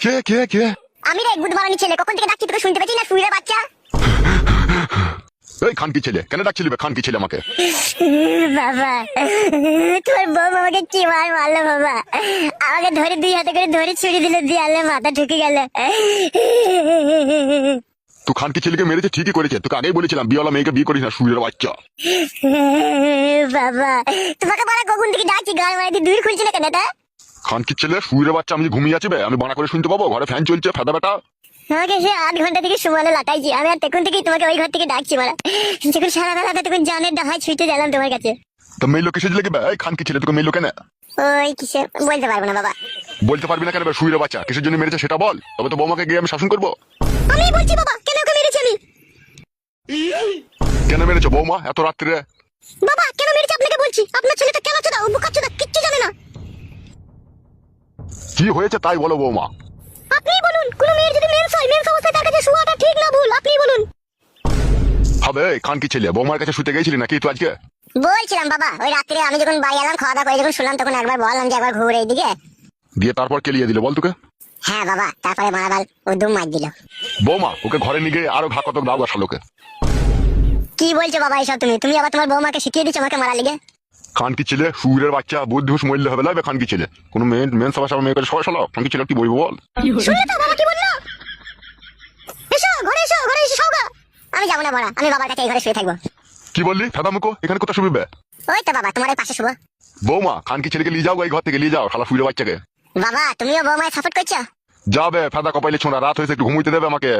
কে কে কে? আমি রে গুদমারানি ছেলে, কখন থেকে ডাকছি তোকে শুনতে পেয়েছি না শুইরে বাচ্চা? এই খানকি ছেলে, কেন ডাকছিলি বে খানকি ছেলে আমাকে? বাবা, তোর বউ আমাকে কি মার মারলো বাবা। আমাকে ধরে 2 হাতে করে ধরে ছুরি দিল, দিয়ালে মাথা ঢুকে গেল। তুই খানকি ছেলেকে মেরেছে ঠিকই করেছে, তোকে আগেই বলেছিলাম বিয়েওয়ালা মেয়েকে বিয়ে করিস না, শুয়ের বাচ্চা। বাবা, তোমাকে বলা কখন থেকে ডাকছি, গাল মারি দিয়ে দূর খুলছি না কেন এটা? খানকি ছেলে শুয়ের বাচ্চা, আমি যে ঘুমিয়ে আছি বে, আমি বানা করে শুনতে পাবো? ঘরে ফ্যান চলছে, ফেদা বেটা। আমাকে সে 8 ঘন্টা থেকে সুমালে লাটাইছি, আমি আর তখন থেকেই তোমাকে ওই ঘর থেকে ডাকছি মারা। যখন সারা বেলাতে তখন জানের ডাহাই ছুটে গেলাম তোমার কাছে। তো মেয়ে লোক কিসের লেগে বে? এই খানকি ছেলে তোকে মেয়ে লোক কেন? ওই কিসে বলতে পারবো না বাবা। বলতে পারবি না কেন বে? শুয়ের বাচ্চা কিসের জন্য মেরেছে সেটা বল, তবে তো বৌমাকে গিয়ে আমি শাসন করবো। আমি বলছি বাবা, কেন ওকে মেরেছি আমি? কেন মেরেছো বৌমা এত রাত্রে? বাবা কেন মেরেছি আপনাকে বলছি, আপনার ছেলেটা কেন চোদা, ও বোকাচোদা, কিচ্ছু জানে না। কি হয়েছে তাই বলো বৌমা। আপনিই বলুন, কোন মেয়ের যদি মেন্স হয়, মেন্স অবস্থায় তার কাছে শোয়াটা ঠিক না ভুল, আপনিই বলুন। হবে এই খানকি ছেলে, বৌমার কাছে শুতে গেছিলি নাকি তুই আজকে? বলছিলাম বাবা, ওই রাত্রে আমি যখন বাড়ি এলাম, খাওয়া দাওয়া করে যখন শুনলাম, তখন একবার বললাম যে একবার ঘুরে এইদিকে। দিয়ে তারপর কেলিয়ে দিল বল তোকে? হ্যাঁ বাবা, তারপরে মারাবাল ও দুম মার দিল। বৌমা ওকে ঘরে নিয়ে গিয়ে আরো ঘা কতক দাও গা শালোকে। কি বলছো বাবা এসব তুমি? তুমি আবার তোমার বৌমাকে শিখিয়ে দিচ্ছ আমাকে মারা লেগে? খানকি ছেলে শুয়ের বাচ্চা, বুদ্ধি হুশ মরলে হবে না বে খানকি ছেলে। কোনো মেন সবার মেয়ে করে সবাই শালো খানকি ছেলে কি বলবো বল? শুনলে তো বাবা কি বললো? এসো ঘরে, এসো ঘরে, এসে শোগা। আমি যাবো না বড়া, আমি বাবার কাছে এই ঘরে শুয়ে থাকবো। কি বললি ফেদা মুখো, এখানে কোথায় শুবি বে? ওই তো বাবা তোমার এই পাশে শুভ। বৌমা খানকি ছেলেকে নিয়ে যাও এই ঘর থেকে, নিয়ে যাও শালা শুয়ের বাচ্চাকে। বাবা তুমিও বৌমায় সাপোর্ট করছো? যাবে ফেদা কপাইলে ছোঁড়া, রাত হয়েছে একটু ঘুমুইতে দেবে আমাকে।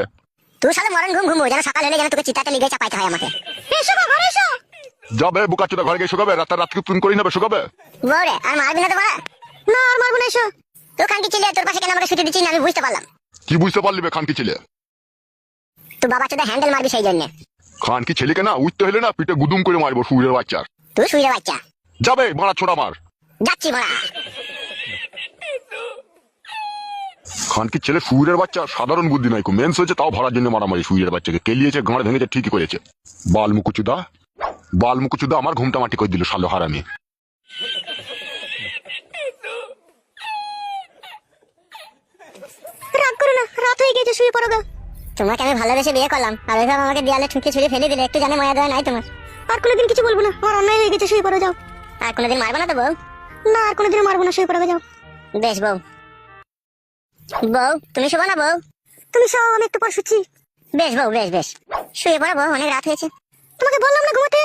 তুই সাথে মরণ ঘুম ঘুমো, যেন সকাল হলে যেন তোকে চিতাতে লিগে চাপাইতে হয় আমাকে। এসো গো, ঘরে এসো। যাবে বুকা চোদা, ঘরে গিয়ে শুকাবে, রাতকে তুন করি নেবে শুকাবে। বউরে আর মারবি না তো বড়া? না আর মারবো না, এসো। তুই খানকি ছেলে, তোর পাশে কেন আমাকে শুতে দিচ্ছিস না আমি বুঝতে পারলাম। কি বুঝতে পারলি বে খানকি ছেলে? তুই বাবা চোদা হ্যান্ডেল মারবি সেই জন্য। খানকি ছেলেকে না উঠতে হলে না পিঠে গুদুম করে মারবো শুয়ের বাচ্চার। তুই শুয়ে বাচ্চা। যাবে মারা ছোড়া মার। যাচ্ছি বড়া। খানকি ছেলে শুয়ের বাচ্চা সাধারণ বুদ্ধি নাই, মেন্স হয়েছে তাও ভরার জন্য মারামারি, শুয়ের বাচ্চাকে কেলিয়েছে, গাঁড় ভেঙেছে, ঠিকই করেছে। বালমুকুচুদা আমার ঘুমটা মাটি করে দিল শালো হারামি। রাগ করো না, রাত হয়ে গেছে, শুয়ে পড়ো গা। তোমাকে আমি ভালোবেসে বিয়ে করলাম, আর ওইভাবে আমাকে দেয়ালে ঠুকে ছুঁড়ে ফেলে দিলে, একটু জানে মায়া দেওয়া নাই তোমার? আর কোনোদিন কিছু বলবো না, আমার অন্যায় হয়ে গেছে, শুয়ে পড়ো যাও। আর কোনোদিন মারবো না তো বউ? না আর কোনোদিন মারবো না, শুয়ে পড়ো যাও। বেশ বউ। বউ তুমি শোবো না বউ? তুমি শোও, আমি একটু পর শুচ্ছি। বেশ বউ, বেশ বেশ, শুয়ে পড়ো বউ, অনেক রাত হয়েছে। তোমাকে বললাম না ঘুমাতে।